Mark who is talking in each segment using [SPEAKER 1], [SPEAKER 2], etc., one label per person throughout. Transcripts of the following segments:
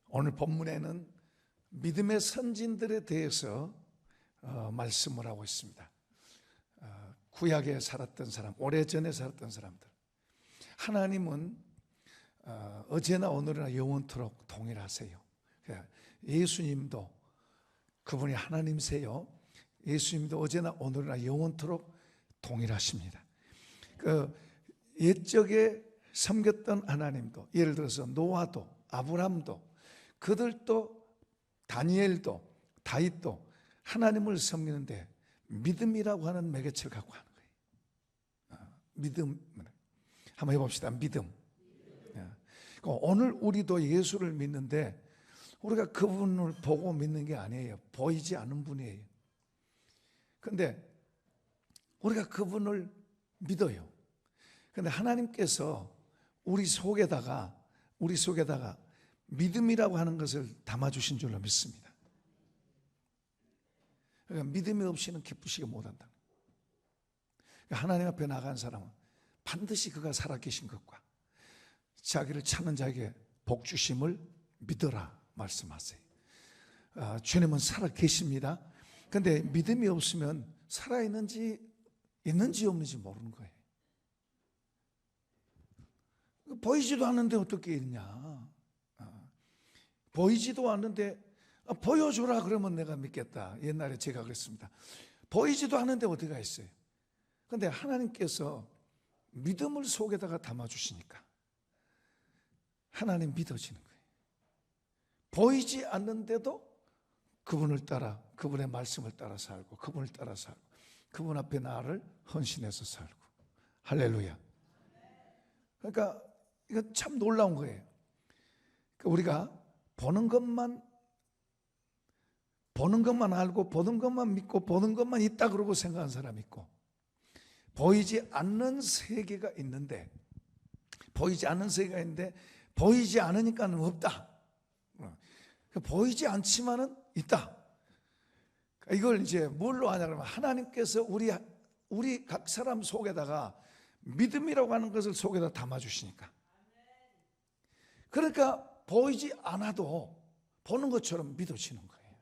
[SPEAKER 1] 오늘 본문에는 믿음의 선진들에 대해서 말씀을 하고 있습니다. 구약에 살았던 사람, 오래전에 살았던 사람들. 하나님은 어제나 오늘이나 영원토록 동일하세요. 예수님도 그분이 하나님이세요. 예수님도 어제나 오늘이나 영원토록 동일하십니다. 옛적에 섬겼던 하나님도, 예를 들어서 노아도 아브람도 그들도 다니엘도 다윗도 하나님을 섬기는데 믿음이라고 하는 매개체를 갖고 하는 거예요. 믿음. 한번 해봅시다. 믿음. 오늘 우리도 예수를 믿는데 우리가 그분을 보고 믿는 게 아니에요. 보이지 않는 분이에요. 그런데 우리가 그분을 믿어요. 그런데 하나님께서 우리 속에다가 믿음이라고 하는 것을 담아주신 줄로 믿습니다. 그러니까 믿음이 없이는 기쁘시게 못한다. 그러니까 하나님 앞에 나간 사람은 반드시 그가 살아계신 것과 자기를 찾는 자에게 복 주심을 믿어라 말씀하세요. 주님은 살아계십니다. 그런데 믿음이 없으면 살아있는지 없는지 모르는 거예요. 보이지도 않는데 어떻게 있냐. 보이지도 않는데 보여줘라 그러면 내가 믿겠다. 옛날에 제가 그랬습니다. 보이지도 않는데 어디가 있어요. 그런데 하나님께서 믿음을 속에다가 담아주시니까 하나님 믿어지는 거예요. 보이지 않는데도 그분을 따라, 그분의 말씀을 따라 살고, 그분을 따라 살고, 그분 앞에 나를 헌신해서 살고. 할렐루야. 그러니까 이거 참 놀라운 거예요. 우리가 보는 것만 알고, 보는 것만 믿고, 보는 것만 있다 그러고 생각하는 사람이 있고, 보이지 않는 세계가 있는데 보이지 않으니까는 없다. 보이지 않지만은 있다. 이걸 이제 뭘로 하냐 그러면 하나님께서 우리 각 사람 속에다가 믿음이라고 하는 것을 속에다 담아주시니까. 그러니까 보이지 않아도 보는 것처럼 믿어지는 거예요.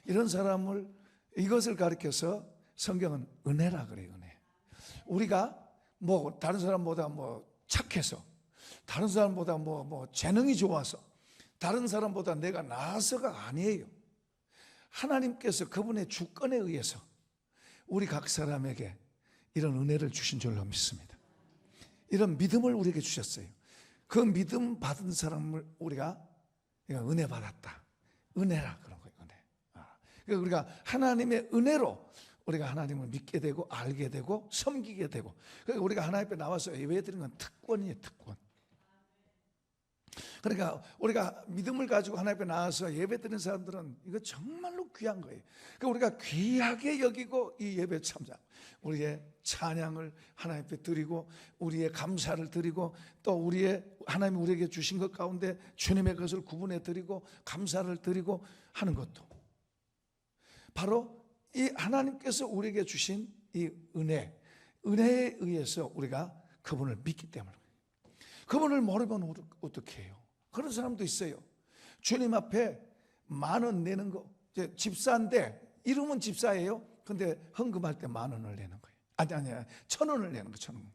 [SPEAKER 1] 이런 사람을 이것을 가리켜서 성경은 은혜라 그래요. 은혜. 우리가 다른 사람보다 착해서, 다른 사람보다 재능이 좋아서, 다른 사람보다 내가 나아서가 아니에요. 하나님께서 그분의 주권에 의해서 우리 각 사람에게 이런 은혜를 주신 줄로 믿습니다. 이런 믿음을 우리에게 주셨어요. 그 믿음 받은 사람을 우리가 은혜 받았다. 은혜라 그런 거예요. 은혜. 그러니까 우리가 하나님의 은혜로 우리가 하나님을 믿게 되고 알게 되고 섬기게 되고, 그러니까 우리가 하나님 앞에 나와서 예배드리는 건 특권이에요. 특권. 그러니까 우리가 믿음을 가지고 하나님 앞에 나와서 예배드리는 사람들은 이거 정말로 귀한 거예요. 그러니까 우리가 귀하게 여기고 이 예배 참작, 우리의 찬양을 하나님 앞에 드리고, 우리의 감사를 드리고, 또 하나님이 우리에게 주신 것 가운데 주님의 것을 구분해 드리고 감사를 드리고 하는 것도 바로 이 하나님께서 우리에게 주신 이 은혜에 의해서 우리가 그분을 믿기 때문에. 그분을 모르면 어떻게 해요? 그런 사람도 있어요. 주님 앞에 10,000원 내는 거, 집사인데 이름은 집사예요. 근데 헌금할 때 10,000원을 내는 거예요. 아니 1,000원을 내는 거예요. 1,000원.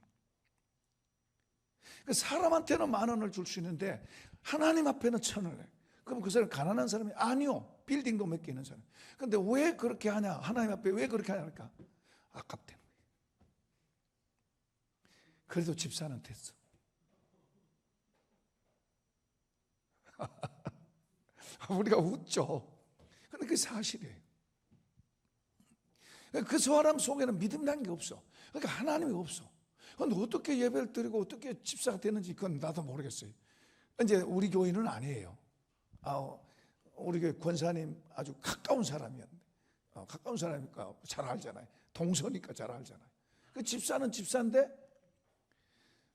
[SPEAKER 1] 사람한테는 10,000원을 줄 수 있는데 하나님 앞에는 1,000원을 내요. 그럼 그 사람 가난한 사람이 아니요. 빌딩도 몇 개 있는 사람. 근데 왜 그렇게 하냐? 하나님 앞에 왜 그렇게 하냐니까 아깝다는 거예요. 그래도 집사는 됐어. 우리가 웃죠. 근데 그게 사실이에요. 그 사람 속에는 믿음이라는 게 없어. 그러니까 하나님이 없어. 그런데 어떻게 예배를 드리고 어떻게 집사가 되는지 그건 나도 모르겠어요. 이제 우리 교회는 아니에요. 우리 교회 권사님 아주 가까운 사람이었는데, 가까운 사람이니까 잘 알잖아요. 동서니까 잘 알잖아요. 그 집사는 집사인데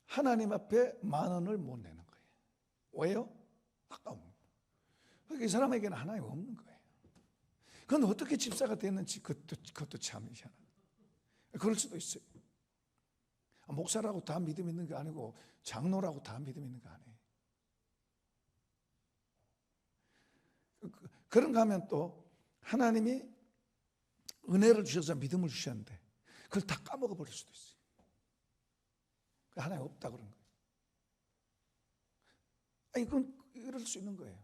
[SPEAKER 1] 하나님 앞에 10,000원을 못 내는 거예요. 왜요? 가까운. 그러니까 이 사람에게는 하나님 없는 거예요. 그건 어떻게 집사가 됐는지 그것도 참 희한하다. 그럴 수도 있어요. 목사라고 다 믿음 있는 게 아니고 장로라고 다 믿음 있는 거 아니에요. 그런가 하면 또 하나님이 은혜를 주셔서 믿음을 주셨는데 그걸 다 까먹어 버릴 수도 있어요. 하나님 없다 그런 거예요. 아니, 그건 이럴 수 있는 거예요.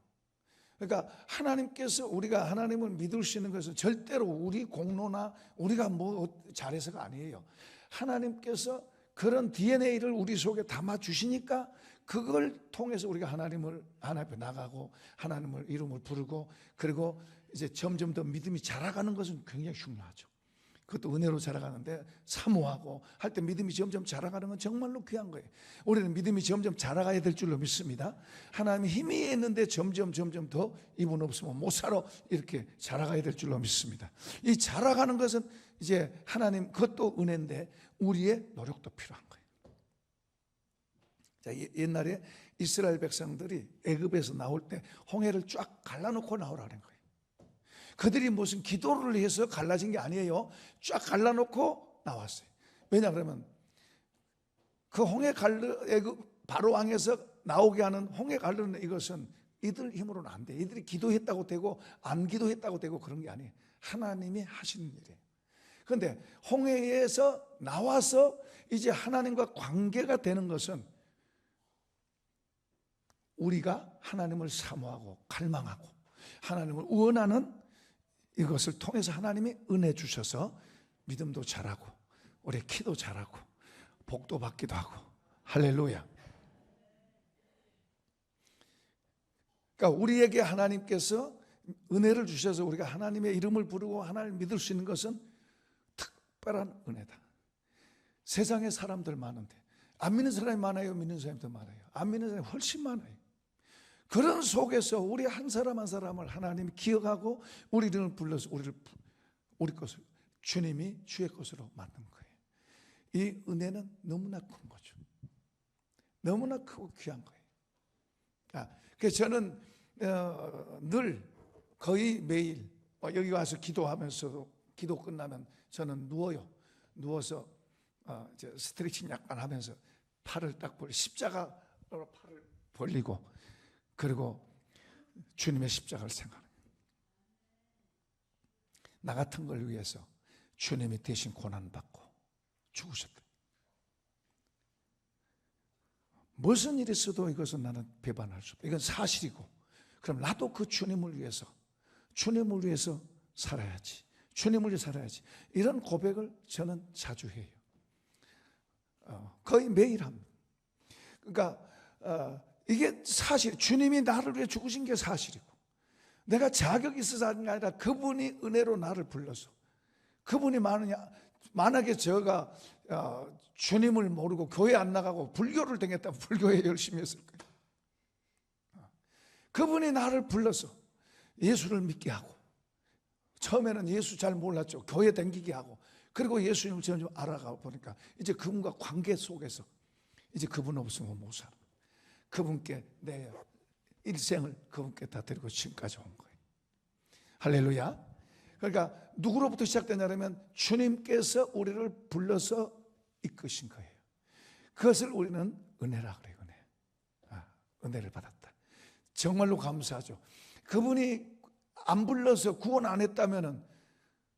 [SPEAKER 1] 그러니까 하나님께서 우리가 하나님을 믿을 수 있는 것은 절대로 우리 공로나 우리가 뭐 잘해서가 아니에요. 하나님께서 그런 DNA를 우리 속에 담아 주시니까 그걸 통해서 우리가 하나님 앞에 나가고 하나님을 이름을 부르고 그리고 이제 점점 더 믿음이 자라가는 것은 굉장히 중요하죠. 그것도 은혜로 자라가는데 사모하고 할 때 믿음이 점점 자라가는 건 정말로 귀한 거예요. 우리는 믿음이 점점 자라가야 될 줄로 믿습니다. 하나님이 힘이 있는데 점점 더 이분 없으면 못 살아 이렇게 자라가야 될 줄로 믿습니다. 이 자라가는 것은 이제 하나님 그것도 은혜인데 우리의 노력도 필요한 거예요. 자, 옛날에 이스라엘 백성들이 애굽에서 나올 때 홍해를 쫙 갈라놓고 나오라는 거예요. 그들이 무슨 기도를 해서 갈라진 게 아니에요. 쫙 갈라놓고 나왔어요. 왜냐 그러면 그 홍해 애굽 바로 왕에서 나오게 하는 홍해 갈르는 이것은 이들 힘으로는 안 돼. 이들이 기도했다고 되고 안 기도했다고 되고 그런 게 아니에요. 하나님이 하시는 일이에요. 그런데 홍해에서 나와서 이제 하나님과 관계가 되는 것은 우리가 하나님을 사모하고 갈망하고 하나님을 원하는 이것을 통해서 하나님이 은혜 주셔서 믿음도 자라고 우리 키도 자라고 복도 받기도 하고 할렐루야. 그러니까 우리에게 하나님께서 은혜를 주셔서 우리가 하나님의 이름을 부르고 하나님을 믿을 수 있는 것은 특별한 은혜다. 세상에 사람들 많은데 안 믿는 사람이 많아요? 믿는 사람이 더 많아요? 안 믿는 사람이 훨씬 많아요. 그런 속에서 우리 한 사람 한 사람을 하나님이 기억하고 우리 이름을 불러서 우리 것을 주님이 주의 것으로 만든 거예요. 이 은혜는 너무나 큰 거죠. 너무나 크고 귀한 거예요. 그래서 저는 늘 거의 매일 여기 와서 기도하면서도 기도 끝나면 저는 누워서 스트레칭 약간 하면서 팔을 딱 벌리고 십자가로 팔을 벌리고 그리고 주님의 십자가를 생각합니다. 나 같은 걸 위해서 주님이 대신 고난받고 죽으셨다. 무슨 일이 있어도 이것은 나는 배반할 수 없다. 이건 사실이고 그럼 나도 그 주님을 위해서 살아야지. 주님을 위해 살아야지. 이런 고백을 저는 자주 해요. 거의 매일 합니다. 그러니까 이게 사실 주님이 나를 위해 죽으신 게 사실이고 내가 자격이 있어서 하는 게 아니라 그분이 은혜로 나를 불러서 그분이 만약에 제가 주님을 모르고 교회 안 나가고 불교를 다녔다면 불교에 열심히 했을 거예요. 그분이 나를 불러서 예수를 믿게 하고 처음에는 예수 잘 몰랐죠. 교회 다니게 하고 그리고 예수님을 점점 알아가 보니까 이제 그분과 관계 속에서 이제 그분 없으면 못 살아. 그분께 내 일생을 그분께 다 드리고 지금까지 온 거예요. 할렐루야. 그러니까 누구로부터 시작되냐면 주님께서 우리를 불러서 이끄신 거예요. 그것을 우리는 은혜라 그래요. 은혜를 받았다. 정말로 감사하죠. 그분이 안 불러서 구원 안 했다면은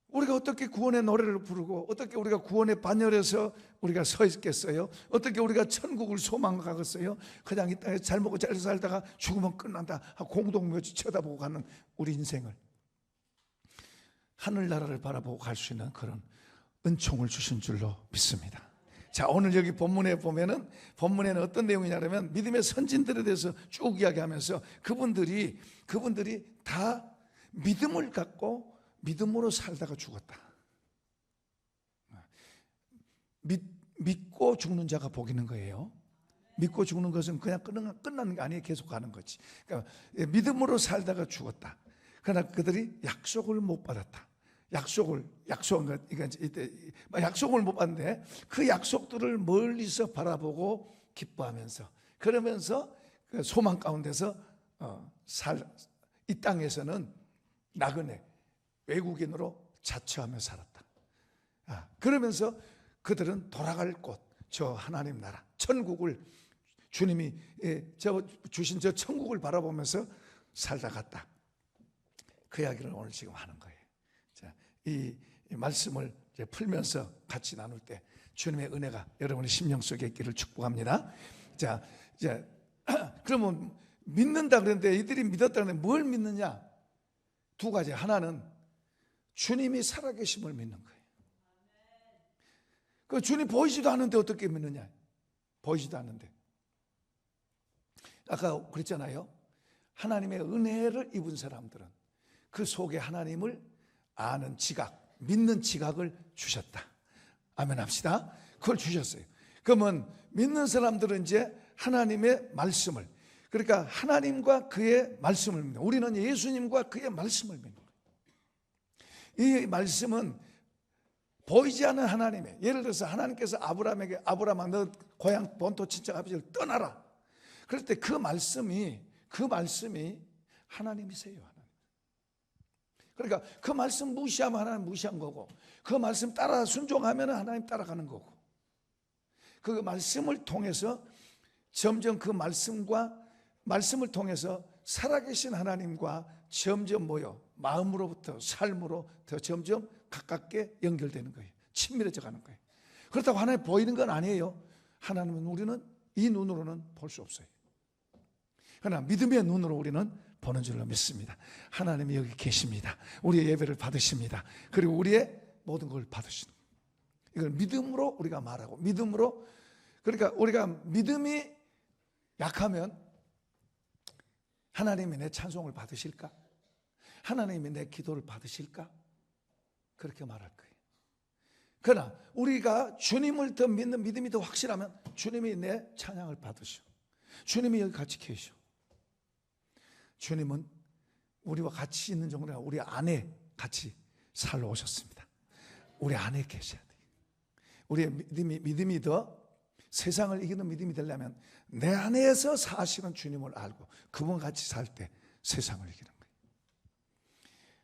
[SPEAKER 1] 우리가 어떻게 구원의 노래를 부르고 어떻게 우리가 구원의 반열에서 우리가 서 있겠어요? 어떻게 우리가 천국을 소망하겠어요? 그냥 이 땅에 잘 먹고 잘 살다가 죽으면 끝난다 공동묘지 쳐다보고 가는 우리 인생을 하늘나라를 바라보고 갈 수 있는 그런 은총을 주신 줄로 믿습니다. 자, 오늘 여기 본문에 보면은 본문에는 어떤 내용이냐면 믿음의 선진들에 대해서 쭉 이야기하면서 그분들이 다 믿음을 갖고 믿음으로 살다가 죽었다. 믿고 죽는 자가 복 있는 거예요. 믿고 죽는 것은 그냥 끝나는 게 아니에요. 계속 가는 거지. 그러니까 믿음으로 살다가 죽었다. 그러나 그들이 약속을 못 받았다. 약속을 못 받는데 그 약속들을 멀리서 바라보고 기뻐하면서 그러면서 그 소망 가운데서 이 땅에서는 나그네 외국인으로 자처하며 살았다. 그러면서 그들은 돌아갈 곳, 저 하나님 나라, 천국을 주님이 주신 저 천국을 바라보면서 살다 갔다. 그 이야기를 오늘 지금 하는 거예요. 자, 이 말씀을 이제 풀면서 같이 나눌 때 주님의 은혜가 여러분의 심령 속에 있기를 축복합니다. 자, 이제 그러면 믿는다 그랬는데 이들이 믿었다는데 뭘 믿느냐? 두 가지. 하나는 주님이 살아계심을 믿는 거예요. 그 주님 보이지도 않는데 어떻게 믿느냐? 보이지도 않는데. 아까 그랬잖아요. 하나님의 은혜를 입은 사람들은 그 속에 하나님을 아는 지각, 믿는 지각을 주셨다. 아멘 합시다. 그걸 주셨어요. 그러면 믿는 사람들은 이제 하나님의 말씀을, 그러니까 하나님과 그의 말씀을 믿는, 우리는 예수님과 그의 말씀을 믿는 거예요. 이 말씀은 보이지 않는 하나님의, 예를 들어서 하나님께서 아브라함에게 아브라함아 너 고향 본토 친척 아버지를 떠나라. 그럴 때 그 말씀이 하나님이세요. 그러니까 그 말씀 무시하면 하나님 무시한 거고, 그 말씀 따라 순종하면 하나님 따라가는 거고, 그 말씀을 통해서 점점 그 말씀을 통해서 살아계신 하나님과 점점 마음으로부터 삶으로 더 점점 가깝게 연결되는 거예요. 친밀해져 가는 거예요. 그렇다고 하나님 보이는 건 아니에요. 하나님은 우리는 이 눈으로는 볼 수 없어요. 그러나 믿음의 눈으로 우리는 보는 줄로 믿습니다. 하나님이 여기 계십니다. 우리의 예배를 받으십니다. 그리고 우리의 모든 걸 받으시는 거예요. 이걸 믿음으로 우리가 말하고, 믿음으로, 그러니까 우리가 믿음이 약하면 하나님이 내 찬송을 받으실까? 하나님이 내 기도를 받으실까? 그렇게 말할 거예요. 그러나 우리가 주님을 더 믿는 믿음이 더 확실하면 주님이 내 찬양을 받으시오. 주님이 여기 같이 계시오. 주님은 우리와 같이 있는 정도가 아니라 우리 안에 같이 살러 오셨습니다. 우리 안에 계셔야 돼요. 우리의 믿음이 더 세상을 이기는 믿음이 되려면 내 안에서 사실은 주님을 알고 그분과 같이 살 때 세상을 이기는 거예요.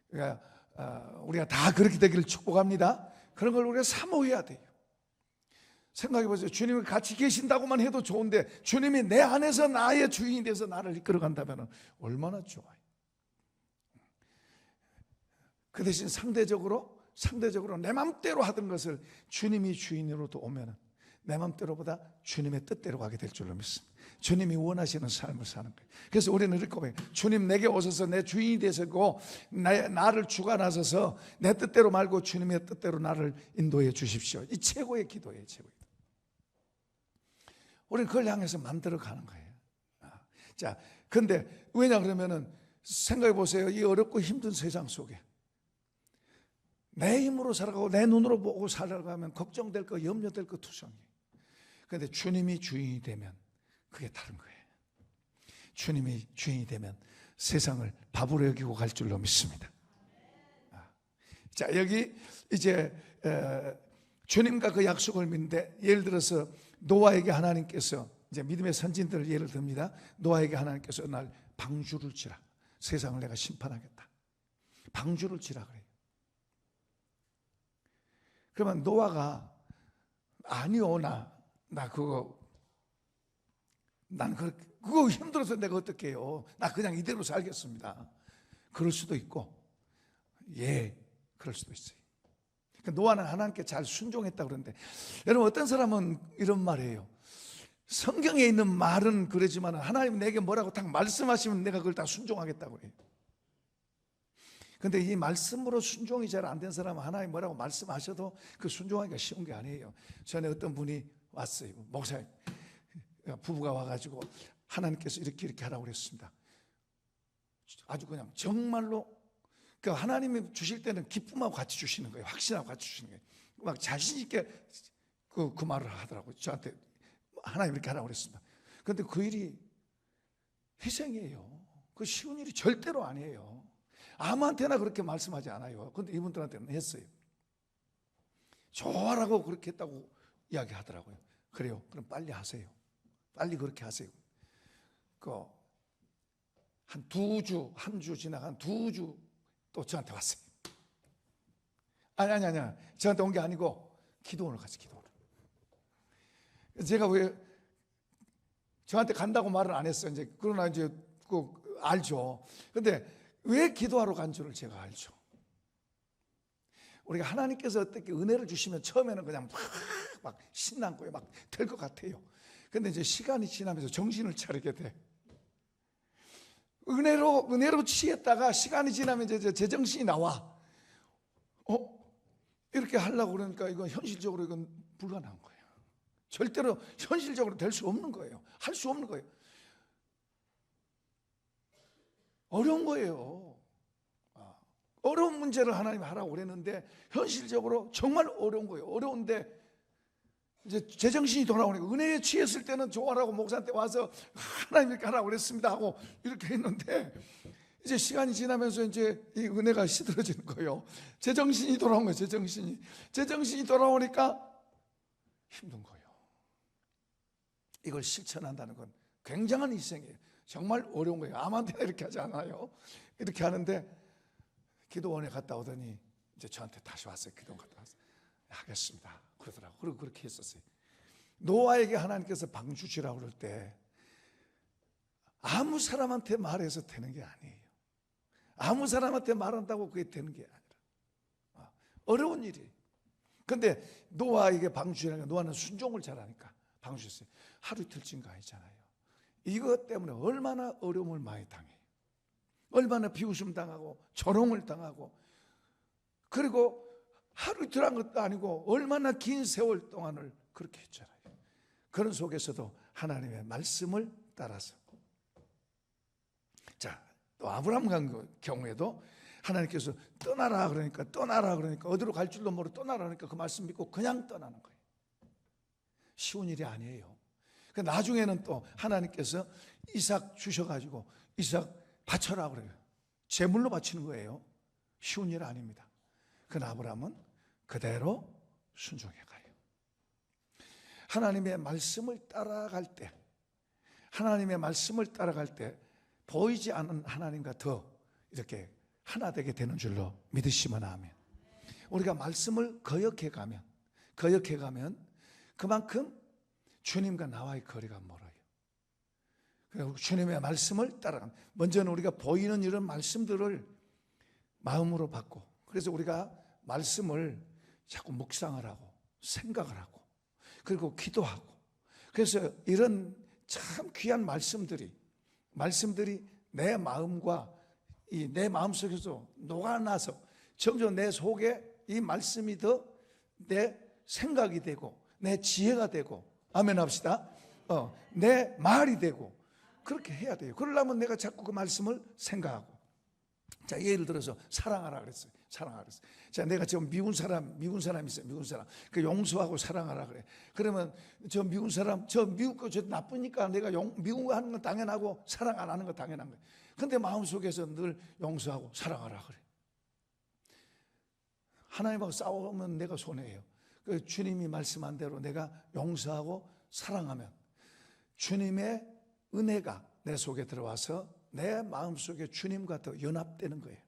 [SPEAKER 1] 그러니까 우리가 다 그렇게 되기를 축복합니다. 그런 걸 우리가 사모해야 돼요. 생각해 보세요. 주님이 같이 계신다고만 해도 좋은데 주님이 내 안에서 나의 주인이 돼서 나를 이끌어 간다면 얼마나 좋아요. 그 대신 상대적으로 내 맘대로 하던 것을 주님이 주인으로도 오면 내 맘대로보다 주님의 뜻대로 가게 될 줄로 믿습니다. 주님이 원하시는 삶을 사는 거예요. 그래서 우리는 이렇게 고백해요. 주님 내게 오셔서 내 주인이 되시고 나를 주관하셔서 내 뜻대로 말고 주님의 뜻대로 나를 인도해 주십시오. 이 최고의 기도예요. 최고의 기도. 우리는 그걸 향해서 만들어가는 거예요. 자, 근데 왜냐 그러면은 생각해 보세요. 이 어렵고 힘든 세상 속에 내 힘으로 살아가고 내 눈으로 보고 살아가면 걱정될 거, 염려될 거 투성이에요. 그런데 주님이 주인이 되면 그게 다른 거예요. 주님이 주인이 되면 세상을 밥으로 여기고 갈 줄로 믿습니다. 자, 여기 이제 주님과 그 약속을 믿는데, 예를 들어서 노아에게 하나님께서, 이제 믿음의 선진들을 예를 듭니다. 노아에게 하나님께서 날 방주를 치라, 세상을 내가 심판하겠다, 방주를 치라 그래요. 그러면 노아가 아니요, 난 그거 힘들어서 내가 어떻게 해요? 나 그냥 이대로 살겠습니다. 그럴 수도 있고, 그럴 수도 있어요. 그러니까 노아는 하나님께 잘 순종했다고 그러는데, 여러분 어떤 사람은 이런 말이에요. 성경에 있는 말은 그러지만 하나님 내게 뭐라고 딱 말씀하시면 내가 그걸 다 순종하겠다고 해요. 근데 이 말씀으로 순종이 잘 안 된 사람은 하나님 뭐라고 말씀하셔도 그 순종하기가 쉬운 게 아니에요. 전에 어떤 분이 왔어요. 목사님, 부부가 와가지고 하나님께서 이렇게 하라고 그랬습니다. 아주 그냥 정말로 그 하나님이 주실 때는 기쁨하고 같이 주시는 거예요. 확신하고 같이 주시는 거예요. 막 자신 있게 그 말을 하더라고요. 저한테 하나님 이렇게 하라고 그랬습니다. 그런데 그 일이 희생이에요. 그 쉬운 일이 절대로 아니에요. 아무한테나 그렇게 말씀하지 않아요. 그런데 이분들한테는 했어요. 좋아라고 그렇게 했다고 이야기하더라고요. 그래요. 그럼 빨리 하세요. 빨리 그렇게 하세요. 한 2주, 한 주 지나간 2주 또 저한테 왔어요. 아니. 저한테 온 게 아니고 기도원을 갔어요. 기도원을. 제가 왜 저한테 간다고 말을 안 했어요. 이제 그러나 이제 알죠. 근데 왜 기도하러 간 줄을 제가 알죠. 우리가 하나님께서 어떻게 은혜를 주시면 처음에는 그냥 막 신나고요, 막 될 것 같아요. 근데 이제 시간이 지나면서 정신을 차리게 돼. 은혜로 취했다가 시간이 지나면 이제 제정신이 나와. 이렇게 하려고 그러니까 이건 현실적으로 이건 불가능한 거예요. 절대로 현실적으로 될 수 없는 거예요. 할 수 없는 거예요. 어려운 거예요. 어려운 문제를 하나님이 하라고 그랬는데 현실적으로 정말 어려운 거예요. 어려운데 이제 제정신이 돌아오니까 은혜에 취했을 때는 좋아라고 목사한테 와서 하나님 이렇게 하라고 그랬습니다 하고 이렇게 했는데 이제 시간이 지나면서 이제 이 은혜가 시들어지는 거예요. 제정신이 돌아온 거예요. 제정신이 돌아오니까 힘든 거예요. 이걸 실천한다는 건 굉장한 희생이에요. 정말 어려운 거예요. 아무한테나 이렇게 하지 않아요. 이렇게 하는데 기도원에 갔다 오더니 이제 저한테 다시 왔어요. 기도원 갔다 왔어요. 하겠습니다 그러더라고요. 그리고 그렇게 했었어요. 노아에게 하나님께서 방 주시라고 그럴 때 아무 사람한테 말해서 되는 게 아니에요. 아무 사람한테 말한다고 그게 되는 게 아니라 어려운 일이에요. 근데 노아에게 방 주시라니까 노아는 순종을 잘하니까 방 주셨어요. 하루 이틀쯤가 아니잖아요. 이것 때문에 얼마나 어려움을 많이 당해요. 얼마나 비웃음 당하고 조롱을 당하고 그리고 하루 이틀 한 것도 아니고 얼마나 긴 세월 동안을 그렇게 했잖아요. 그런 속에서도 하나님의 말씀을 따라서 자, 또 아브라함 간 경우에도 하나님께서 떠나라 그러니까 어디로 갈 줄도 모르고 떠나라 그러니까 그 말씀 믿고 그냥 떠나는 거예요. 쉬운 일이 아니에요. 나중에는 또 하나님께서 이삭 주셔가지고 이삭 바쳐라 그래요. 제물로 바치는 거예요. 쉬운 일 아닙니다. 그러나 아브라함은 그대로 순종해 가요. 하나님의 말씀을 따라갈 때 보이지 않는 하나님과 더 이렇게 하나 되게 되는 줄로 믿으시면 아멘. 우리가 말씀을 거역해 가면 그만큼 주님과 나와의 거리가 멀어요. 그리고 주님의 말씀을 따라가면 먼저는 우리가 보이는 이런 말씀들을 마음으로 받고 그래서 우리가 말씀을 자꾸 묵상을 하고 생각을 하고 그리고 기도하고 그래서 이런 참 귀한 말씀들이 내 마음과 내 마음속에서 녹아나서 점점 내 속에 이 말씀이 더 내 생각이 되고 내 지혜가 되고 아멘 합시다. 내 말이 되고 그렇게 해야 돼요. 그러려면 내가 자꾸 그 말씀을 생각하고 자 예를 들어서 사랑하라 그랬어요. 자 내가 지금 미운 사람 있어요. 미운 사람 그 용서하고 사랑하라 그래. 그러면 저 미운 사람 미우고 저 나쁘니까 내가 미워하는 건 당연하고 사랑 안 하는 건 당연한 거예요. 근데 마음속에서 늘 용서하고 사랑하라 그래. 하나님하고 싸우면 내가 손해예요. 그 주님이 말씀한 대로 내가 용서하고 사랑하면 주님의 은혜가 내 속에 들어와서 내 마음속에 주님과 더 연합되는 거예요.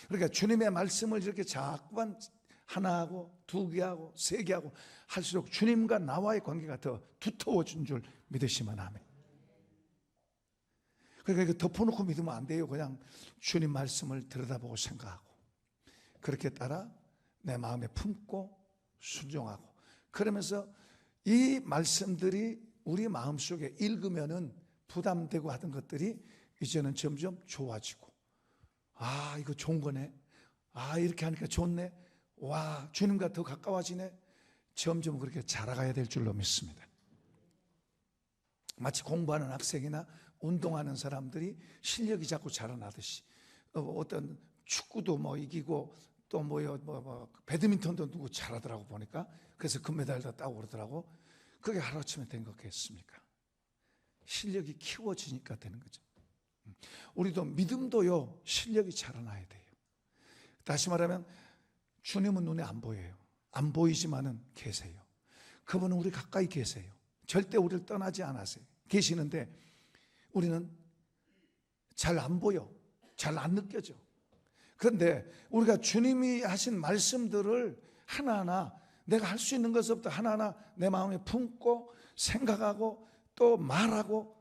[SPEAKER 1] 그러니까 주님의 말씀을 이렇게 자꾸만 하나 하고 두 개 하고 세 개 하고 할수록 주님과 나와의 관계가 더 두터워진 줄 믿으시면 아멘. 그러니까 이거 덮어놓고 믿으면 안 돼요. 그냥 주님 말씀을 들여다보고 생각하고 그렇게 따라 내 마음에 품고 순종하고 그러면서 이 말씀들이 우리 마음속에 읽으면은 부담되고 하던 것들이 이제는 점점 좋아지고 이거 좋은 거네. 이렇게 하니까 좋네. 와 주님과 더 가까워지네. 점점 그렇게 자라가야 될 줄로 믿습니다. 마치 공부하는 학생이나 운동하는 사람들이 실력이 자꾸 자라나듯이 어떤 축구도 뭐 이기고 또 배드민턴도 누구 잘하더라고 보니까 그래서 금메달도 따고 그러더라고. 그게 하루아침에 된 거겠습니까? 실력이 키워지니까 되는 거죠. 우리도 믿음도요 실력이 자라나야 돼요. 다시 말하면 주님은 눈에 안 보여요. 안 보이지만은 계세요. 그분은 우리 가까이 계세요. 절대 우리를 떠나지 않으세요. 계시는데 우리는 잘 안 보여. 잘 안 느껴져. 그런데 우리가 주님이 하신 말씀들을 하나하나 내가 할 수 있는 것부터 하나하나 내 마음에 품고 생각하고 또 말하고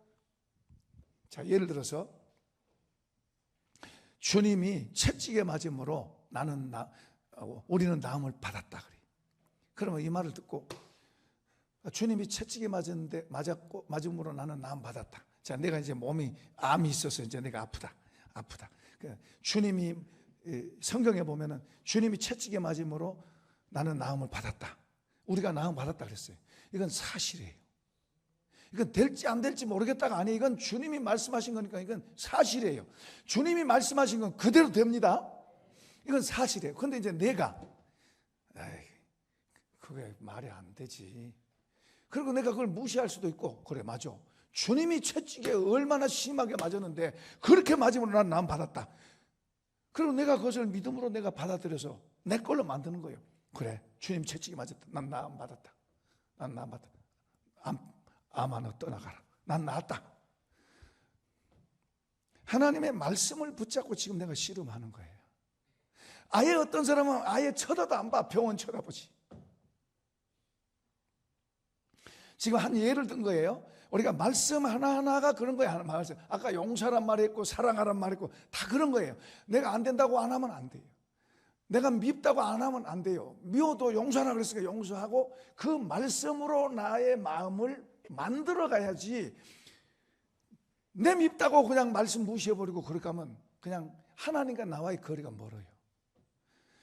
[SPEAKER 1] 자 예를 들어서 주님이 채찍에 맞음으로 우리는 나음을 받았다 그래. 그러면 이 말을 듣고 주님이 채찍에 맞음으로 나는 나음 받았다. 자, 내가 이제 몸이 암이 있어서 이제 내가 아프다. 주님이 성경에 보면은 주님이 채찍에 맞음으로 나는 나음을 받았다. 우리가 나음 받았다 그랬어요. 이건 사실이에요. 이건 될지 안 될지 모르겠다가 아니에요. 이건 주님이 말씀하신 거니까 이건 사실이에요. 주님이 말씀하신 건 그대로 됩니다. 이건 사실이에요. 그런데 이제 내가 그게 말이 안 되지. 그리고 내가 그걸 무시할 수도 있고, 그래 맞아. 주님이 채찍에 얼마나 심하게 맞았는데 그렇게 맞으면 난 나음 받았다. 그리고 내가 그것을 믿음으로 내가 받아들여서 내 걸로 만드는 거예요. 그래, 주님 채찍에 맞았다. 난 나음 받았다. 난 나음 받았다. 암 하나 떠나가라. 난 나았다. 하나님의 말씀을 붙잡고 지금 내가 씨름하는 거예요. 아예 어떤 사람은 아예 쳐다도 안 봐. 병원 쳐다보지. 지금 한 예를 든 거예요. 우리가 말씀 하나하나가 그런 거예요. 아까 용서란 말이 있고 사랑하란 말이 있고 다 그런 거예요. 내가 안 된다고 안 하면 안 돼요. 내가 밉다고 안 하면 안 돼요. 미워도 용서하라 그랬으니까 용서하고 그 말씀으로 나의 마음을 만들어 가야지. 내 밉다고 그냥 말씀 무시해버리고 그렇게 하면 그냥 하나님과 나와의 거리가 멀어요.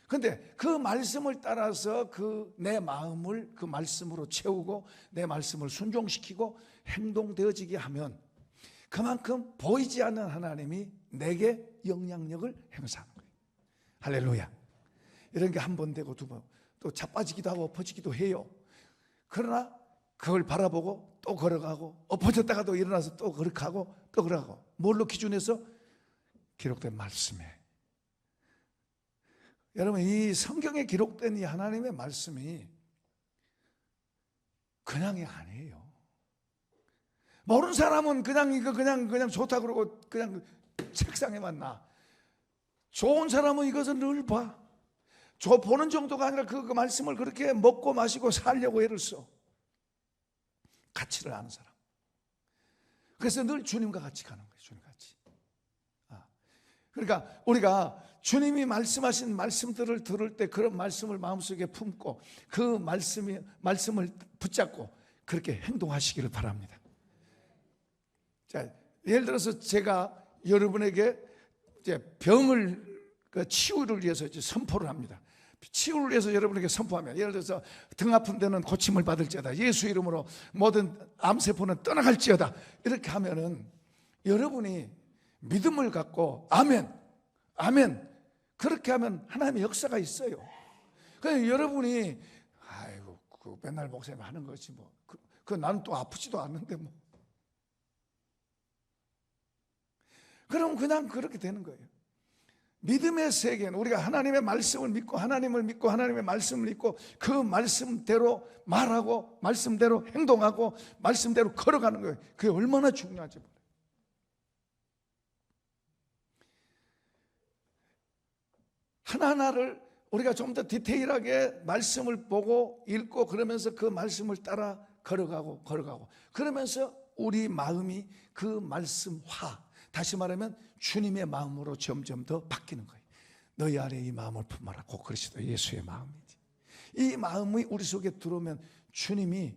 [SPEAKER 1] 그런데 그 말씀을 따라서 내 마음을 그 말씀으로 채우고 내 말씀을 순종시키고 행동되어지게 하면 그만큼 보이지 않는 하나님이 내게 영향력을 행사하는 거예요. 할렐루야. 이런 게 한 번 되고 두 번 또 자빠지기도 하고 엎어지기도 해요. 그러나 그걸 바라보고 또 걸어가고 엎어졌다가도 일어나서 또 그렇게 하고 또 걸어가고 뭘로 기준해서? 기록된 말씀에. 여러분, 이 성경에 기록된 이 하나님의 말씀이 그냥이 아니에요. 모르는 사람은 그냥 이거 그냥 좋다 그러고 그냥 책상에만 놔. 좋은 사람은 이것을 늘 봐. 보는 정도가 아니라 그 말씀을 그렇게 먹고 마시고 살려고 애를 써. 가치를 아는 사람. 그래서 늘 주님과 같이 가는 거예요. 주님과 같이. 그러니까 우리가 주님이 말씀하신 말씀들을 들을 때 그런 말씀을 마음속에 품고 그 말씀을 붙잡고 그렇게 행동하시기를 바랍니다. 자, 예를 들어서 제가 여러분에게 이제 병을 치유를 위해서 이제 선포를 합니다. 치유를 위해서 여러분에게 선포하면, 예를 들어서 등 아픈 데는 고침을 받을지어다. 예수 이름으로 모든 암세포는 떠나갈지어다. 이렇게 하면은 여러분이 믿음을 갖고 아멘, 아멘. 그렇게 하면 하나님의 역사가 있어요. 그래서 여러분이 아이고 그 맨날 목사님 하는 거지 뭐. 나는 또 아프지도 않는데 뭐. 그럼 그냥 그렇게 되는 거예요. 믿음의 세계는 우리가 하나님의 말씀을 믿고 하나님을 믿고 하나님의 말씀을 믿고 그 말씀대로 말하고 말씀대로 행동하고 말씀대로 걸어가는 거예요. 그게 얼마나 중요한지 몰라요. 하나하나를 우리가 좀 더 디테일하게 말씀을 보고 읽고 그러면서 그 말씀을 따라 걸어가고 그러면서 우리 마음이 그 말씀화, 다시 말하면 주님의 마음으로 점점 더 바뀌는 거예요. 너희 안에 이 마음을 품어라. 곧 그리스도 예수의 마음이지. 이 마음이 우리 속에 들어오면 주님이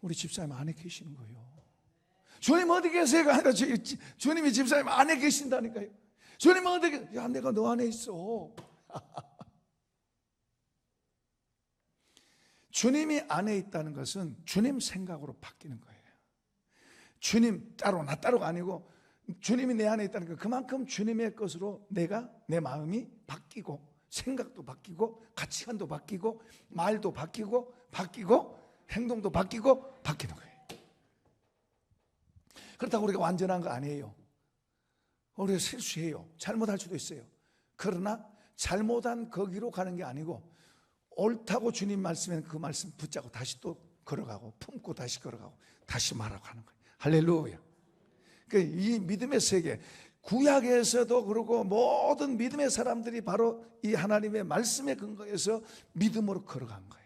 [SPEAKER 1] 우리 집사님 안에 계시는 거예요. 주님 어디 계세요가 아니라 주님이 집사님 안에 계신다니까요. 주님 어디 계세요? 야, 내가 너 안에 있어. 주님이 안에 있다는 것은 주님 생각으로 바뀌는 거예요. 주님 따로 나 따로가 아니고 주님이 내 안에 있다는 것, 그만큼 주님의 것으로 내 마음이 바뀌고 생각도 바뀌고 가치관도 바뀌고 말도 바뀌고 행동도 바뀌고 바뀌는 거예요. 그렇다고 우리가 완전한 거 아니에요. 우리가 실수해요. 잘못할 수도 있어요. 그러나 잘못한 거기로 가는 게 아니고 옳다고 주님 말씀에는 그 말씀 붙잡고 다시 또 걸어가고 품고 다시 걸어가고 다시 말하고 하는 거예요. 할렐루야. 이 믿음의 세계, 구약에서도 그러고 모든 믿음의 사람들이 바로 이 하나님의 말씀에 근거해서 믿음으로 걸어간 거예요.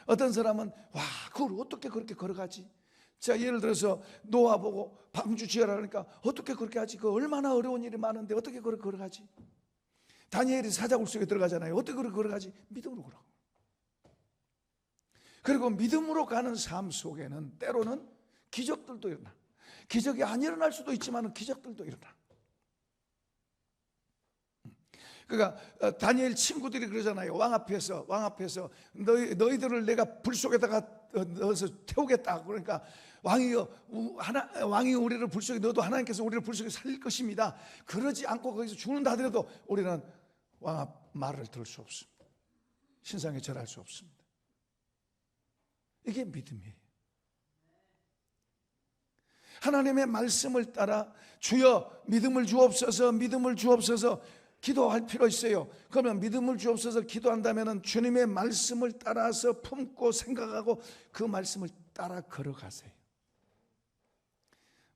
[SPEAKER 1] 어떤 사람은 와, 그걸 어떻게 그렇게 걸어가지? 자, 예를 들어서 노아 보고 방주 지어라 그러니까 어떻게 그렇게 하지? 그 얼마나 어려운 일이 많은데 어떻게 그렇게 걸어가지? 다니엘이 사자굴 속에 들어가잖아요. 어떻게 그렇게 걸어가지? 믿음으로 걸어. 그리고 믿음으로 가는 삶 속에는 때로는 기적들도 일어나. 기적이 안 일어날 수도 있지만 기적들도 일어나. 그러니까 다니엘 친구들이 그러잖아요. 왕 앞에서 너희들을 내가 불 속에다가 넣어서 태우겠다. 그러니까 왕이 우리를 불 속에 넣어도 하나님께서 우리를 불 속에 살릴 것입니다. 그러지 않고 거기서 죽는다 하더라도 우리는 왕 앞 말을 들을 수 없습니다. 신상에 절할 수 없습니다. 이게 믿음이에요. 하나님의 말씀을 따라 주여 믿음을 주옵소서, 믿음을 주옵소서 기도할 필요 있어요. 그러면 믿음을 주옵소서 기도한다면 주님의 말씀을 따라서 품고 생각하고 그 말씀을 따라 걸어가세요.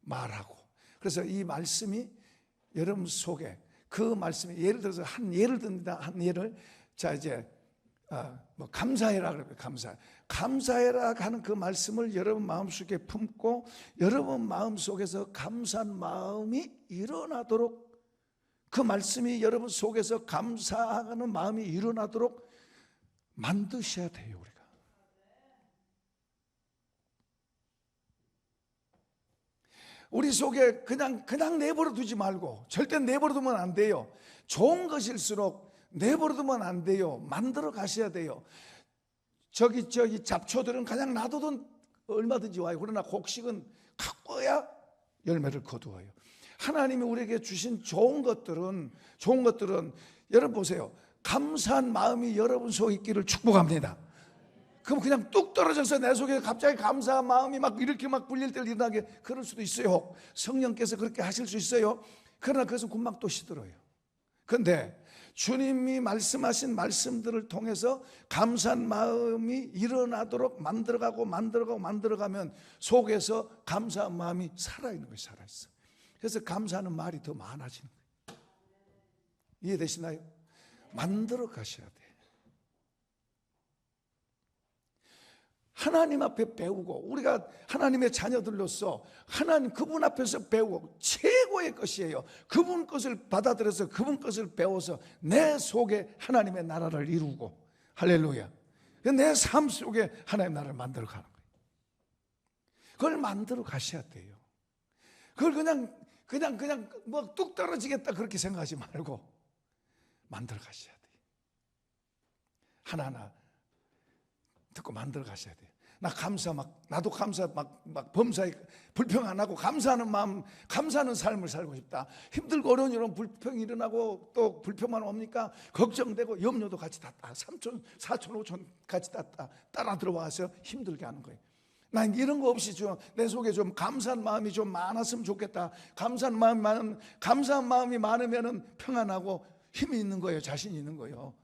[SPEAKER 1] 말하고. 그래서 이 말씀이 여러분 속에 그 말씀이 예를 들어서 한 예를 듭니다. 한 예를 자 이제 감사해라 그래요. 감사해라 하는 그 말씀을 여러분 마음속에 품고 여러분 마음속에서 감사한 마음이 일어나도록 그 말씀이 여러분 속에서 감사하는 마음이 일어나도록 만드셔야 돼요. 우리가 우리 속에 그냥 내버려 두지 말고 절대 내버려 두면 안 돼요. 좋은 것일수록 내버려 두면 안 돼요. 만들어 가셔야 돼요. 저기 잡초들은 그냥 놔둬도 얼마든지 와요. 그러나 곡식은 가꿔야 열매를 거두어요. 하나님이 우리에게 주신 좋은 것들은 여러분 보세요. 감사한 마음이 여러분 속에 있기를 축복합니다. 그럼 그냥 뚝 떨어져서 내 속에 갑자기 감사한 마음이 막 이렇게 막 불릴 때 일어나게 그럴 수도 있어요. 성령께서 그렇게 하실 수 있어요. 그러나 그것은 금방 또 시들어요. 그런데 주님이 말씀하신 말씀들을 통해서 감사한 마음이 일어나도록 만들어가면 속에서 감사한 마음이 살아있는 거예요. 살아있어. 그래서 감사하는 말이 더 많아지는 거예요. 이해되시나요? 만들어 가셔야 돼요. 하나님 앞에 배우고 우리가 하나님의 자녀들로서 하나님 그분 앞에서 배우고 최고의 것이에요. 그분 것을 받아들여서 그분 것을 배워서 내 속에 하나님의 나라를 이루고 할렐루야. 내 삶 속에 하나님의 나라를 만들어 가는 거예요. 그걸 만들어 가셔야 돼요. 그걸 그냥 뭐 뚝 떨어지겠다 그렇게 생각하지 말고 만들어 가셔야 돼요. 하나하나 듣고 만들어 가셔야 돼요. 나도 감사 막 범사에 불평 안 하고 감사하는 마음, 감사하는 삶을 살고 싶다. 힘들고 어려운 일은 불평이 일어나고 또 불평만 옵니까? 걱정되고 염려도 같이 탔다. 3촌, 4촌, 5촌 같이 탔다. 따라 들어와서 힘들게 하는 거예요. 난 이런 거 없이 내 속에 좀 감사한 마음이 좀 많았으면 좋겠다. 감사한 마음이 많으면 평안하고 힘이 있는 거예요. 자신이 있는 거예요.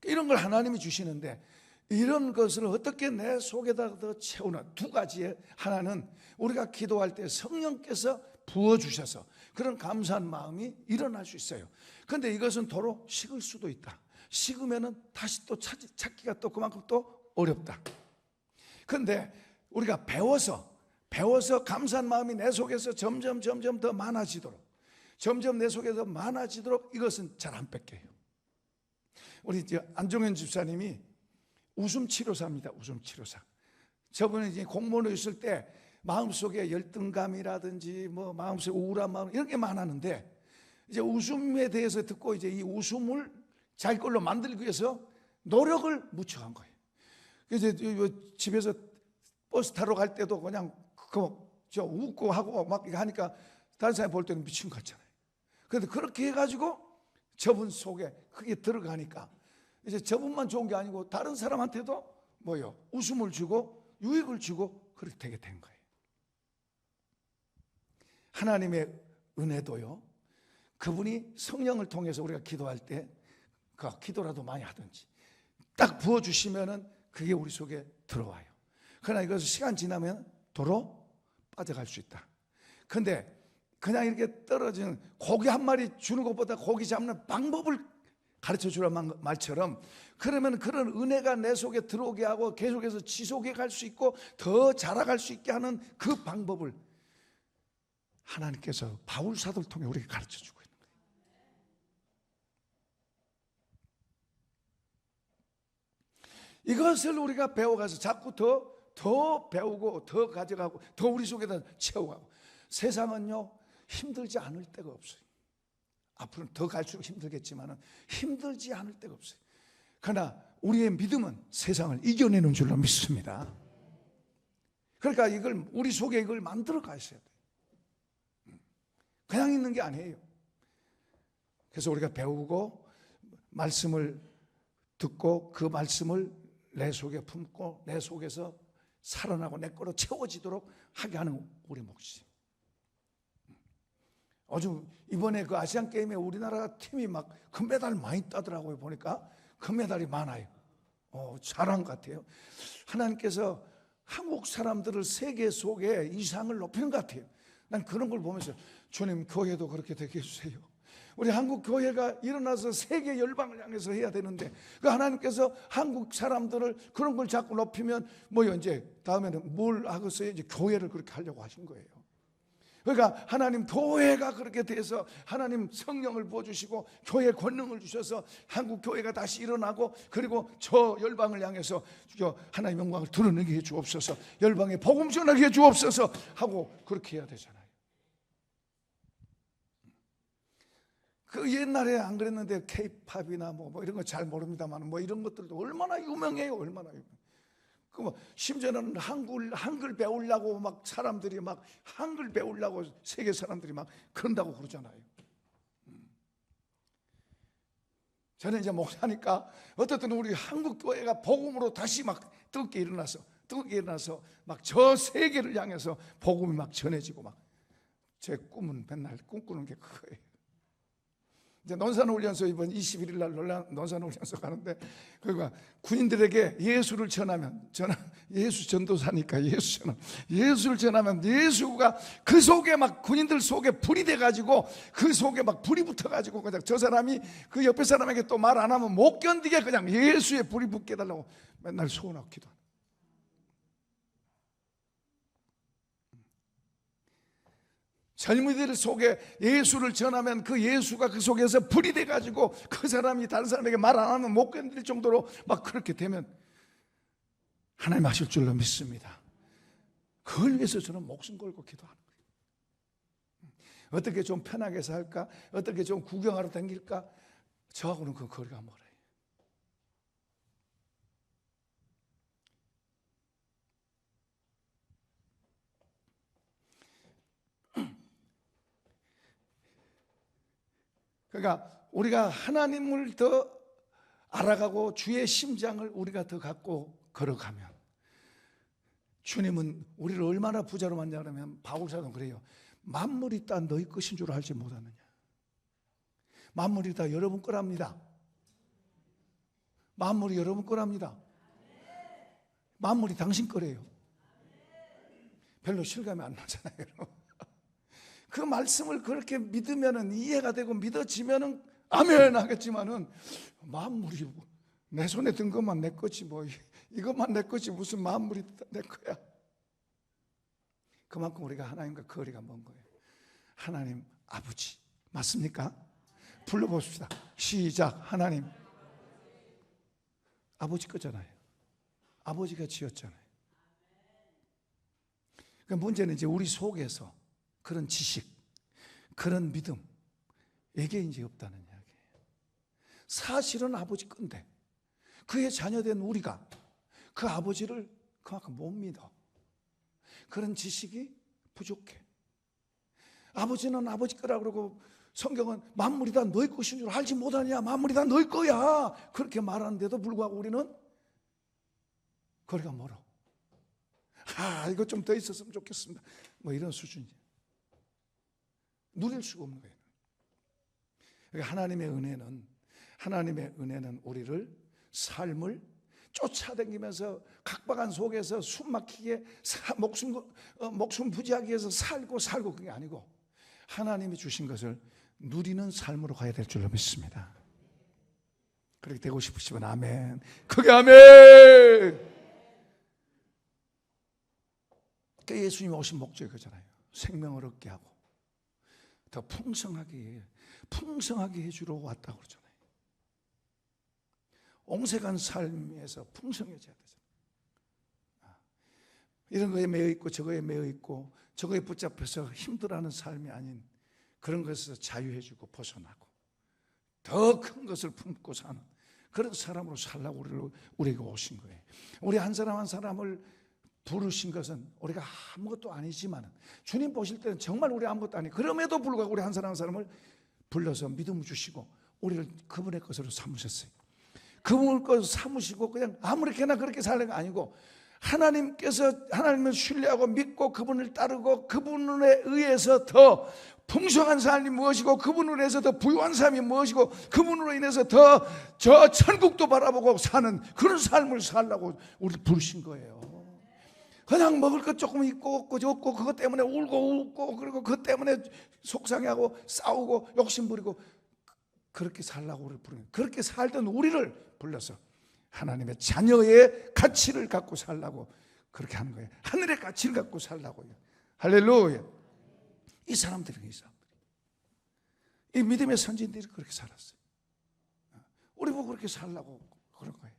[SPEAKER 1] 이런 걸 하나님이 주시는데 이런 것을 어떻게 내 속에다 더 채우나 두 가지에 하나는 우리가 기도할 때 성령께서 부어주셔서 그런 감사한 마음이 일어날 수 있어요. 그런데 이것은 도로 식을 수도 있다. 식으면은 다시 또 찾기가 또 그만큼 또 어렵다. 그런데 우리가 배워서 감사한 마음이 내 속에서 점점 더 많아지도록 점점 내 속에 더 많아지도록 이것은 잘 안 뺏겨요. 우리 안종현 집사님이 웃음치료사입니다. 웃음치료사. 저번에 이제 공무원으로 있을 때 마음속에 열등감이라든지 뭐 마음속에 우울한 마음 이런 게 많았는데 이제 웃음에 대해서 듣고 이제 이 웃음을 자기 걸로 만들기 위해서 노력을 무척한 거예요. 그래서 집에서 버스 타러 갈 때도 그냥 웃고 하고 막 하니까 다른 사람이 볼 때는 미친 것 같잖아요. 그런데 그렇게 해가지고 저분 속에 그게 들어가니까 이제 저분만 좋은 게 아니고 다른 사람한테도 웃음을 주고 유익을 주고 그렇게 되게 된 거예요. 하나님의 은혜도요. 그분이 성령을 통해서 우리가 기도할 때 기도라도 많이 하든지 딱 부어주시면은 그게 우리 속에 들어와요. 그러나 이것을 시간 지나면 도로 빠져갈 수 있다. 그런데 그냥 이렇게 떨어지는 고기 한 마리 주는 것보다 고기 잡는 방법을 가르쳐 주란 말처럼, 그러면 그런 은혜가 내 속에 들어오게 하고 계속해서 지속해 갈 수 있고 더 자라갈 수 있게 하는 그 방법을 하나님께서 바울 사도를 통해 우리에게 가르쳐 주고 있는 거예요. 이것을 우리가 배워가서 자꾸 더 배우고 더 가져가고 더 우리 속에다 채워가고. 세상은요 힘들지 않을 때가 없어요. 앞으로는 더 갈수록 힘들겠지만 힘들지 않을 때가 없어요. 그러나 우리의 믿음은 세상을 이겨내는 줄로 믿습니다. 그러니까 이걸 우리 속에 이걸 만들어 가셔야 돼요. 그냥 있는 게 아니에요. 그래서 우리가 배우고 말씀을 듣고 그 말씀을 내 속에 품고 내 속에서 살아나고 내 거로 채워지도록 하게 하는 우리 몫이. 아주 이번에 그 아시안 게임에 우리나라 팀이 막 금메달 많이 따더라고요. 보니까 금메달이 많아요. 잘한 것 같아요. 하나님께서 한국 사람들을 세계 속에 이상을 높이는 것 같아요. 난 그런 걸 보면서 주님, 교회도 그렇게 되게 해주세요. 우리 한국 교회가 일어나서 세계 열방을 향해서 해야 되는데, 그 하나님께서 한국 사람들을 그런 걸 자꾸 높이면 뭐요, 이제 다음에는 뭘 하겠어요? 이제 교회를 그렇게 하려고 하신 거예요. 그러니까 하나님 교회가 그렇게 돼서 하나님 성령을 부어주시고 교회 권능을 주셔서 한국 교회가 다시 일어나고, 그리고 저 열방을 향해서 하나님 영광을 드러내게 해주옵소서, 열방에 복음 전하게 해주옵소서 하고 그렇게 해야 되잖아요. 그 옛날에 안 그랬는데 K-팝이나 뭐 이런 거 잘 모릅니다만 뭐 이런 것들도 얼마나 유명해요. 얼마나 유명. 그 뭐 심지어는 한글 배우려고 막 사람들이 막 한글 배우려고 세계 사람들이 막 그런다고 그러잖아요. 저는 이제 목사니까 어떻든 우리 한국 교회가 복음으로 다시 막 뜨겁게 일어나서 막 저 세계를 향해서 복음이 막 전해지고, 막 제 꿈은 맨날 꿈꾸는 게 그거예요. 이제 논산훈련소 이번 21일 날 논산훈련소 가는데, 그러니까 군인들에게 예수를 전하면, 예수 전도사니까 예수를 전하면 예수가 그 속에 막 군인들 속에 불이 돼가지고 그 속에 막 불이 붙어가지고 그냥 저 사람이 그 옆에 사람에게 또 말 안 하면 못 견디게 그냥 예수의 불이 붙게 해달라고 맨날 소원하고 기도하는. 젊은이들 속에 예수를 전하면 그 예수가 그 속에서 불이 돼가지고 그 사람이 다른 사람에게 말 안 하면 못 견딜 정도로 막 그렇게 되면 하나님 하실 줄로 믿습니다. 그걸 위해서 저는 목숨 걸고 기도하는 거예요. 어떻게 좀 편하게 살까? 어떻게 좀 구경하러 다닐까? 저하고는 그 거리가 멀어요. 그러니까 우리가 하나님을 더 알아가고 주의 심장을 우리가 더 갖고 걸어가면, 주님은 우리를 얼마나 부자로 만드냐 그러면 바울 사도는 그래요. 만물이 다 너희 것인 줄 알지 못하느냐. 만물이 다 여러분 거랍니다. 만물이 여러분 거랍니다. 만물이 당신 거래요. 별로 실감이 안 나잖아요, 여러분. 그 말씀을 그렇게 믿으면 이해가 되고 믿어지면 아멘 하겠지만은, 만물이 내 손에 든 것만 내 거지, 뭐 이것만 내 거지 무슨 만물이 내 거야. 그만큼 우리가 하나님과 거리가 먼 거예요. 하나님 아버지, 맞습니까? 불러봅시다. 시작. 하나님 아버지 거잖아요. 아버지가 지었잖아요. 그 문제는 이제 우리 속에서 그런 지식, 그런 믿음, 이게 이제 없다는 이야기예요. 사실은 아버지 건데 그의 자녀된 우리가 그 아버지를 그만큼 못 믿어. 그런 지식이 부족해. 아버지는 아버지 거라 그러고 성경은 만물이 다 너희 것인 줄 알지 못하냐, 만물이 다 너희 거야, 그렇게 말하는데도 불구하고 우리는 거리가 멀어. 이거 좀 더 있었으면 좋겠습니다, 뭐 이런 수준이에요. 누릴 수가 없는 거예요. 그러니까 하나님의 은혜는 우리를 삶을 쫓아다니면서 각박한 속에서 숨 막히게 목숨 부지하기 위해서 살고 그게 아니고, 하나님이 주신 것을 누리는 삶으로 가야 될 줄로 믿습니다. 그렇게 되고 싶으시면 아멘. 크게 아멘. 그 예수님이 오신 목적이 그잖아요. 생명을 얻게 하고 더 풍성하게 해주러 왔다고 그러잖아요. 옹색한 삶에서 풍성해져야 되잖아요. 이런 거에 매여 있고 저거에 매여 있고 저거에 붙잡혀서 힘들어하는 삶이 아닌 그런 것에서 자유해지고 벗어나고 더 큰 것을 품고 사는 그런 사람으로 살라고 우리에게 오신 거예요. 우리 한 사람 한 사람을 부르신 것은 우리가 아무것도 아니지만 주님 보실 때는 정말 우리 아무것도 아니. 그럼에도 불구하고 우리 한 사람 한 사람을 불러서 믿음을 주시고 우리를 그분의 것으로 삼으셨어요. 그분의 것으로 삼으시고 그냥 아무렇게나 그렇게 살는 게 아니고 하나님께서 하나님을 신뢰하고 믿고 그분을 따르고 그분에 의해서 더 풍성한 삶이 무엇이고 그분으로 인해서 더 부유한 삶이 무엇이고 그분으로 인해서 더 저 천국도 바라보고 사는 그런 삶을 살라고 우리를 부르신 거예요. 그냥 먹을 것 조금 있고 없고 없고 그것 때문에 울고 웃고 그리고 그것 때문에 속상해하고 싸우고 욕심부리고 그렇게 살라고 우리를 부르는, 그렇게 살던 우리를 불러서 하나님의 자녀의 가치를 갖고 살라고 그렇게 하는 거예요. 하늘의 가치를 갖고 살라고요. 할렐루야. 이 사람들이 이 믿음의 선진들이 그렇게 살았어요. 우리 보고 그렇게 살라고 그런 거예요.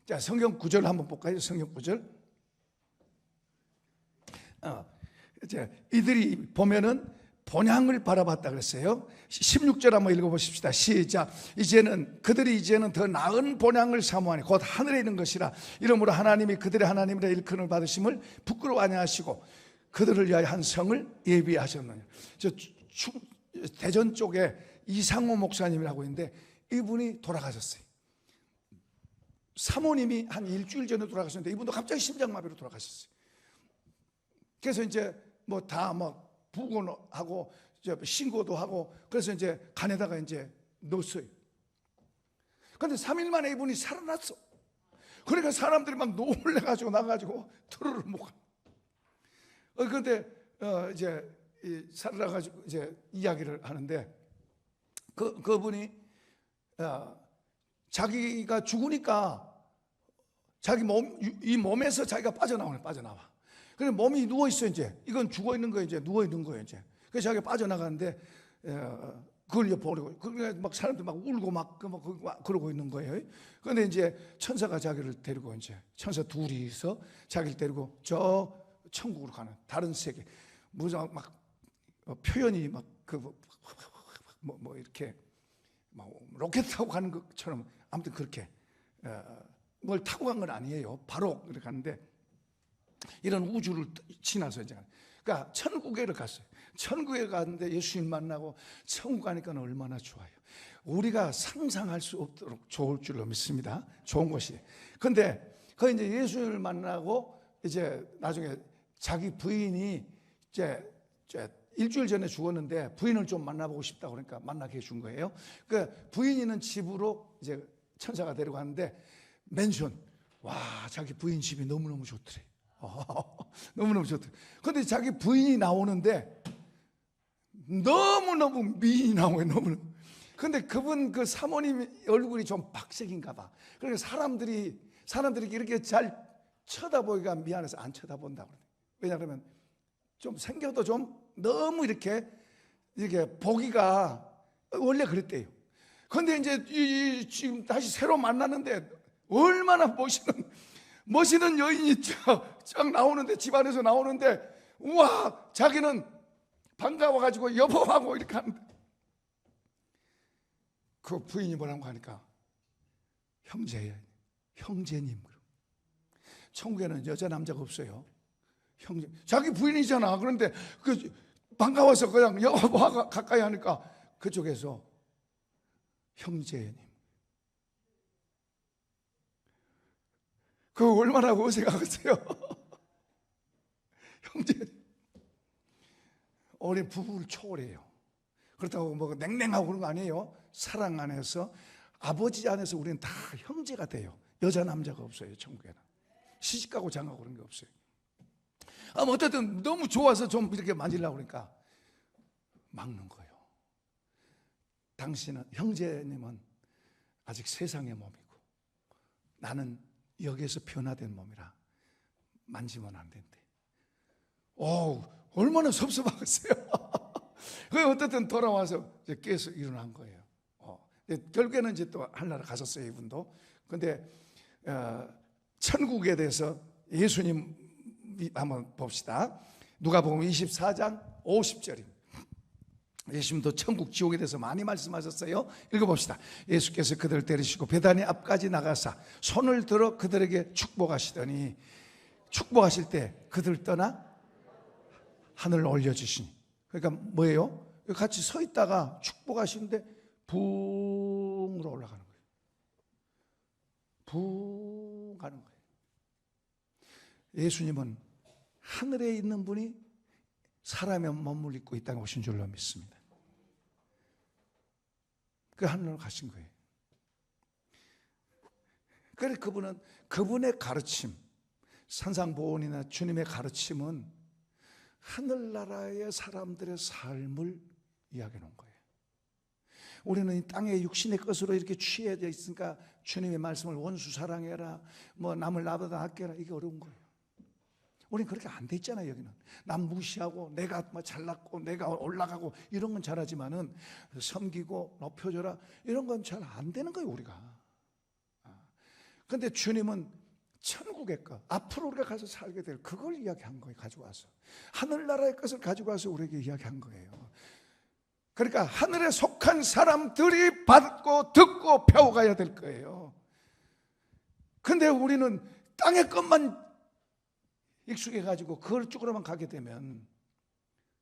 [SPEAKER 1] 자, 성경 구절 한번 볼까요? 성경 구절. 이제 이들이 보면은 본향을 바라봤다 그랬어요. 16절 한번 읽어보십시다. 시작. 그들이 이제는 더 나은 본향을 사모하니 곧 하늘에 있는 것이라. 이러므로 하나님이 그들의 하나님이라 일컬음을 받으심을 부끄러워 아니하시고 그들을 위하여 한 성을 예비하셨느냐. 대전 쪽에 이상호 목사님이라고 있는데 이분이 돌아가셨어요. 사모님이 한 일주일 전에 돌아가셨는데 이분도 갑자기 심장마비로 돌아가셨어요. 그래서 이제 뭐 다 막 부고하고 신고도 하고 그래서 이제 간에다가 이제 넣었어요. 그런데 3일 만에 이분이 살아났어. 그러니까 사람들이 막 놀래가지고 나가지고 들어를 못 가. 그런데 이제 살아가지고 이제 이야기를 하는데 그분이 자기가 죽으니까 자기 이 몸에서 자기가 빠져나와. 그래 몸이 누워 있어 이제. 이건 죽어 있는 거예요. 이제 누워 있는 거예요. 이제. 그래서 자기가 빠져나가는데 그걸 이제 보려고. 그래 막 사람들 막 울고 막 그러고 있는 거예요. 그런데 이제 천사가 자기를 데리고 이제 천사 둘이서 자기를 데리고 저 천국으로 가는 다른 세계. 무슨 막 표현이 막 뭐 이렇게 막 로켓 타고 가는 것처럼 아무튼 그렇게 뭘 타고 간 건 아니에요. 바로 이렇게 가는데 이런 우주를 지나서 이제 그러니까 천국에 갔어요. 천국에 갔는데 예수님 만나고 천국 가니까 얼마나 좋아요. 우리가 상상할 수 없도록 좋을 줄로 믿습니다. 좋은 곳이. 근데 그 이제 예수님을 만나고 이제 나중에 자기 부인이 이제 일주일 전에 죽었는데 부인을 좀 만나보고 싶다 그러니까 만나게 해준 거예요. 그 부인 있는 집으로 이제 천사가 데려가는데 맨션. 와, 자기 부인 집이 너무너무 좋더래. 너무너무 좋더래. 근데 자기 부인이 나오는데 너무너무 미인이 나오고 너무너무. 근데 그분 그 사모님 얼굴이 좀 박색인가 봐. 그러니까 사람들이 이렇게 잘 쳐다보기가 미안해서 안 쳐다본다고. 왜냐하면 좀 생겨도 좀 너무 이렇게 보기가 원래 그랬대요. 근데 이제 지금 다시 새로 만났는데 얼마나 멋있는 여인이 쫙 나오는데 집안에서 나오는데 우와 자기는 반가워가지고 여보하고 이렇게 하는데 그 부인이 뭐라고 하니까 형제님. 천국에는 여자 남자가 없어요. 형제. 자기 부인이잖아. 그런데 그 반가워서 그냥 여보가 가까이 하니까 그쪽에서 형제님. 그 얼마나 어색하겠어요. 형제님. 우리 부부를 초월해요. 그렇다고 뭐 냉랭하고 그런 거 아니에요. 사랑 안에서 아버지 안에서 우리는 다 형제가 돼요. 여자 남자가 없어요. 천국에는. 시집가고 장가고 그런 게 없어요. 어쨌든 너무 좋아서 좀 이렇게 만지려고 그러니까 막는 거예요. 당신은, 형제님은 아직 세상의 몸이고 나는 여기에서 변화된 몸이라 만지면 안 된대. 얼마나 섭섭하겠어요. 그 어쨌든 돌아와서 이제 깨서 일어난 거예요. 결국에는 이제 또 하늘나라 가셨어요, 이분도. 근데 천국에 대해서 예수님 한번 봅시다. 누가복음 24장 50절입니다. 예수님도 천국 지옥에 대해서 많이 말씀하셨어요. 읽어봅시다. 예수께서 그들을 데리시고 베다니 앞까지 나가사 손을 들어 그들에게 축복하시더니, 축복하실 때 그들 떠나 하늘로 올려주시니. 그러니까 뭐예요? 같이 서 있다가 축복하시는데 붕으로 올라가는 거예요. 붕 가는 거예요. 예수님은 하늘에 있는 분이 사람의 몸을 입고 이 땅에 오신 줄로 믿습니다. 그 하늘로 가신 거예요. 그래서 그분은, 그분의 가르침, 산상보훈이나 주님의 가르침은 하늘나라의 사람들의 삶을 이야기해 놓은 거예요. 우리는 이 땅의 육신의 것으로 이렇게 취해져 있으니까 주님의 말씀을 원수 사랑해라, 뭐 남을 나보다 아껴라, 이게 어려운 거예요. 우리는 그렇게 안 돼 있잖아요. 여기는 남 무시하고 내가 뭐 잘났고 내가 올라가고 이런 건 잘하지만은 섬기고 높여줘라 이런 건 잘 안 되는 거예요, 우리가. 그런데 주님은 천국의 것, 앞으로 우리가 가서 살게 될 그걸 이야기한 거예요. 가지고 와서 하늘나라의 것을 가지고 와서 우리에게 이야기한 거예요. 그러니까 하늘에 속한 사람들이 받고 듣고 배워가야 될 거예요. 근데 우리는 땅의 것만 익숙해가지고 그걸 쪽으로만 가게 되면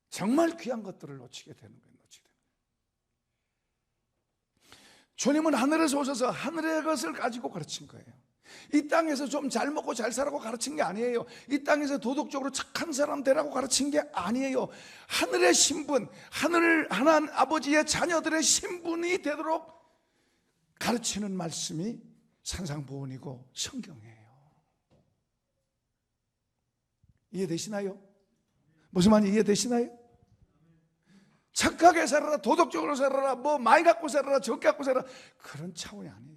[SPEAKER 1] 정말 귀한 것들을 놓치게 되는 거예요. 주님은 하늘에서 오셔서 하늘의 것을 가지고 가르친 거예요. 이 땅에서 좀 잘 먹고 잘 살라고 가르친 게 아니에요. 이 땅에서 도덕적으로 착한 사람 되라고 가르친 게 아니에요. 하늘의 신분, 하나님 아버지의 자녀들의 신분이 되도록 가르치는 말씀이 산상보훈이고 성경이에요. 이해되시나요? 무슨 말인지 이해되시나요? 착하게 살아라, 도덕적으로 살아라, 뭐 많이 갖고 살아라, 적게 갖고 살아라, 그런 차원이 아니에요.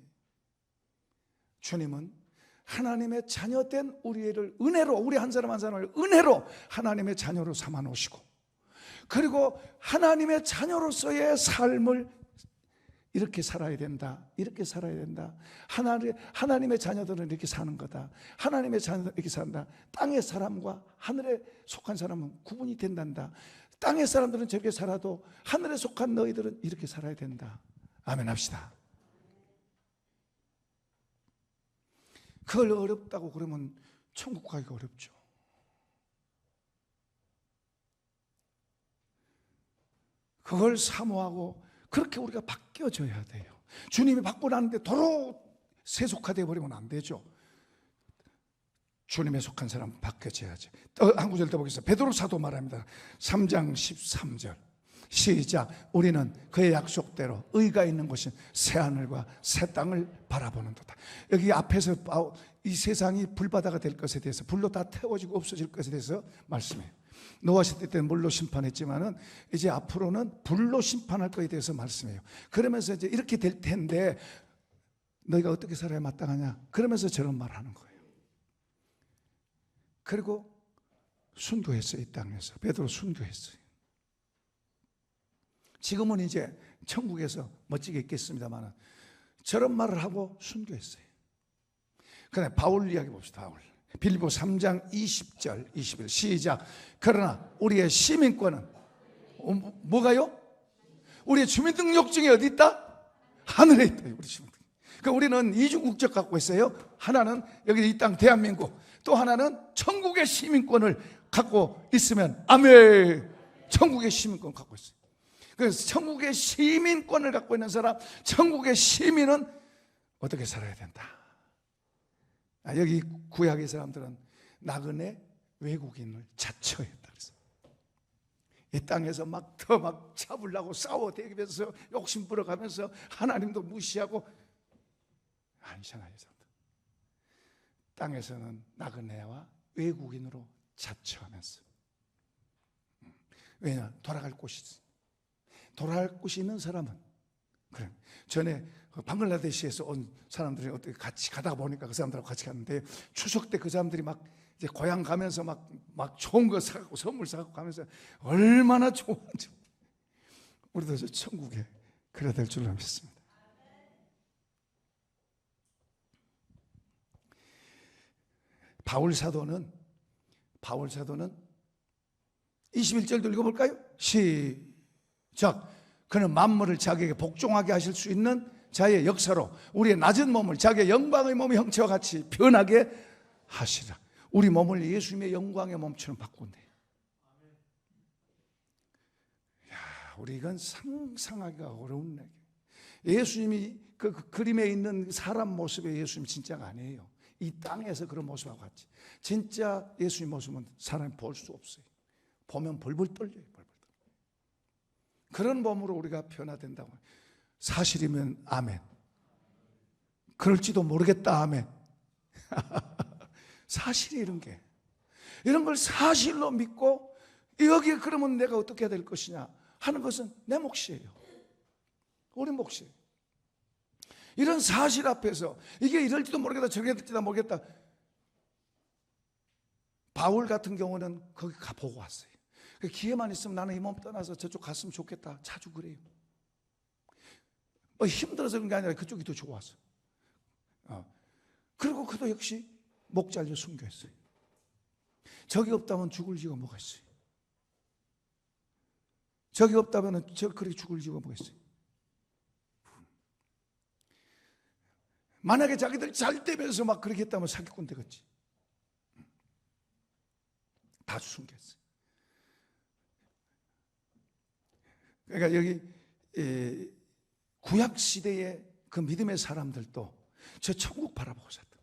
[SPEAKER 1] 주님은 하나님의 자녀된 우리를 은혜로, 우리 한 사람 한 사람을 은혜로 하나님의 자녀로 삼아 놓으시고, 그리고 하나님의 자녀로서의 삶을 이렇게 살아야 된다, 이렇게 살아야 된다, 하나님의 자녀들은 이렇게 사는 거다, 하나님의 자녀들은 이렇게 산다, 땅의 사람과 하늘에 속한 사람은 구분이 된단다, 땅의 사람들은 저렇게 살아도 하늘에 속한 너희들은 이렇게 살아야 된다. 아멘 합시다. 그걸 어렵다고 그러면 천국 가기가 어렵죠. 그걸 사모하고 그렇게 우리가 바뀌어져야 돼요. 주님이 받고 나는데 도로 세속화되어 버리면 안 되죠. 주님에 속한 사람 바뀌어져야지. 한 구절 더 보겠습니다. 베드로 사도 말합니다. 3장 13절 시작. 우리는 그의 약속대로 의가 있는 곳인 새하늘과 새 땅을 바라보는도다. 여기 앞에서 이 세상이 불바다가 될 것에 대해서, 불로 다 태워지고 없어질 것에 대해서 말씀해요. 노아 시대 때는 물로 심판했지만은 이제 앞으로는 불로 심판할 것에 대해서 말씀해요. 그러면서 이제 이렇게 될 텐데 너희가 어떻게 살아야 마땅하냐, 그러면서 저런 말 하는 거예요. 그리고 순교했어요. 이 땅에서 베드로 순교했어요. 지금은 이제 천국에서 멋지게 있겠습니다만 저런 말을 하고 순교했어요. 그다음에 바울 이야기 봅시다. 바울 빌립보 3장 20절 21 시작. 그러나 우리의 시민권은 뭐가요? 우리의 주민등록증이 어디 있다? 하늘에 있다. 우리 시민등록. 그러니까 우리는 이중 국적 갖고 있어요. 하나는 여기 이 땅 대한민국, 또 하나는 천국의 시민권을 갖고 있으면 아멘. 천국의 시민권 갖고 있어요. 그래서 천국의 시민권을 갖고 있는 사람, 천국의 시민은 어떻게 살아야 된다. 여기 구약의 사람들은 나그네 외국인을 자처했다 그랬어요. 이 땅에서 막 잡으려고 싸워대면서 욕심 부려가면서 하나님도 무시하고 아니잖아요. 땅에서는 나그네와 외국인으로 자처하면서. 왜냐? 돌아갈 곳이 있어요. 돌아갈 곳이 있는 사람은 그래. 전에 방글라데시에서 온 사람들이 어떻게 같이 가다가 보니까 그 사람들하고 같이 갔는데 추석 때 그 사람들이 막 이제 고향 가면서 막 좋은 거 사고 선물 사고 가면서 얼마나 좋은지. 우리도 저 천국에 그래야 될 줄로 믿습니다. 바울 사도는 21절도 읽어볼까요? 시작. 그는 만물을 자기에게 복종하게 하실 수 있는 자의 역사로 우리의 낮은 몸을 자기의 영광의 몸의 형체와 같이 변하게 하시라. 우리 몸을 예수님의 영광의 몸처럼 바꾼대. 우리 이건 상상하기가 어려운 얘기. 예수님이 그 그림에 있는 사람 모습의 예수님 진짜가 아니에요. 이 땅에서 그런 모습하고 같이. 진짜 예수님 모습은 사람이 볼 수 없어요. 보면 벌벌 떨려요. 벌벌. 그런 몸으로 우리가 변화된다고. 사실이면 아멘. 그럴지도 모르겠다 아멘. 사실이 이런 걸 사실로 믿고 여기에 그러면 내가 어떻게 해야 될 것이냐 하는 것은 내 몫이에요. 우리 몫이에요. 이런 사실 앞에서 이게 이럴지도 모르겠다 저게 될지도 모르겠다. 바울 같은 경우는 거기 가보고 왔어요. 기회만 있으면 나는 이 몸 떠나서 저쪽 갔으면 좋겠다. 자주 그래요. 힘들어서 그런 게 아니라 그쪽이 더 좋았어. 그리고 그도 역시 목 잘려 순교했어요. 적이 없다면 죽을 이유가 뭐가 있어요? 적이 없다면 그렇게 죽을 이유가 뭐가 있어요? 만약에 자기들 잘 되면서 막 그렇게 했다면 사기꾼 되겠지. 다 순교했어요. 그러니까 여기 구약 시대의 그 믿음의 사람들도 저 천국 바라보고 살다.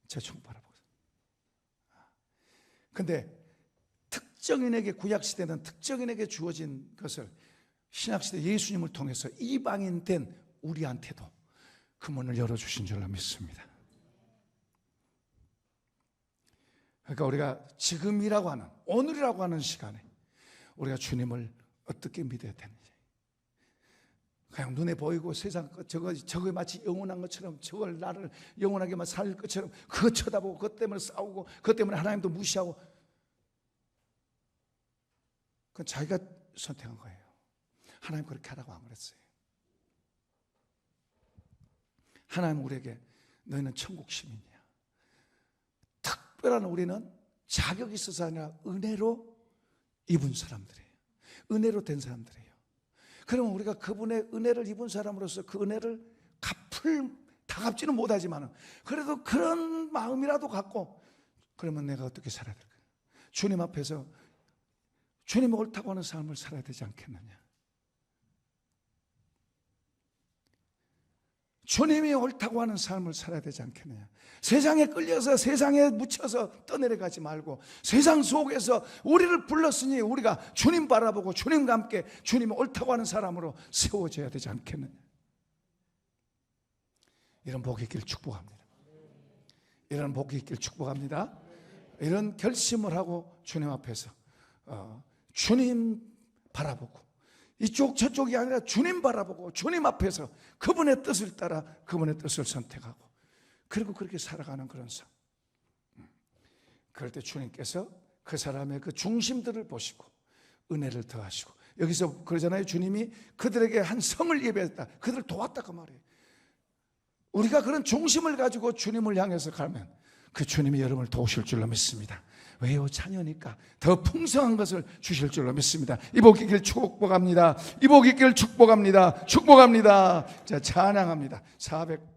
[SPEAKER 1] 저 천국 바라보고 살다. 근데 특정인에게 구약 시대는 특정인에게 주어진 것을 신약 시대 예수님을 통해서 이방인 된 우리한테도 그 문을 열어주신 줄로 믿습니다. 그러니까 우리가 지금이라고 하는 오늘이라고 하는 시간에 우리가 주님을 어떻게 믿어야 되는지, 그냥 눈에 보이고 세상 저거 마치 영원한 것처럼 저걸 나를 영원하게만 살 것처럼 그거 쳐다보고 그것 때문에 싸우고 그것 때문에 하나님도 무시하고, 그건 자기가 선택한 거예요. 하나님 그렇게 하라고 안 그랬어요. 하나님 우리에게 너희는 천국 시민이야. 특별한 우리는 자격이 있어서 아니라 은혜로 입은 사람들이에요. 은혜로 된 사람들이에요. 그러면 우리가 그분의 은혜를 입은 사람으로서 그 은혜를 다 갚지는 못하지만 그래도 그런 마음이라도 갖고, 그러면 내가 어떻게 살아야 될까요? 주님 앞에서 주님이 옳다고 하는 삶을 살아야 되지 않겠느냐. 주님이 옳다고 하는 삶을 살아야 되지 않겠느냐. 세상에 끌려서 세상에 묻혀서 떠내려가지 말고 세상 속에서 우리를 불렀으니 우리가 주님 바라보고 주님과 함께 주님이 옳다고 하는 사람으로 세워져야 되지 않겠느냐. 이런 복이 있기를 축복합니다. 이런 복이 있기를 축복합니다. 이런 결심을 하고 주님 앞에서 주님 바라보고 이쪽 저쪽이 아니라 주님 바라보고 주님 앞에서 그분의 뜻을 따라 그분의 뜻을 선택하고 그리고 그렇게 살아가는 그런 삶. 그럴 때 주님께서 그 사람의 그 중심들을 보시고 은혜를 더하시고, 여기서 그러잖아요. 주님이 그들에게 한 성을 예배했다. 그들을 도왔다 그 말이에요. 우리가 그런 중심을 가지고 주님을 향해서 가면 그 주님이 여러분을 도우실 줄로 믿습니다. 왜요? 자녀니까 더 풍성한 것을 주실 줄로 믿습니다. 이 복 있기를 축복합니다. 이 복 있기를 축복합니다. 축복합니다. 자, 찬양합니다. 400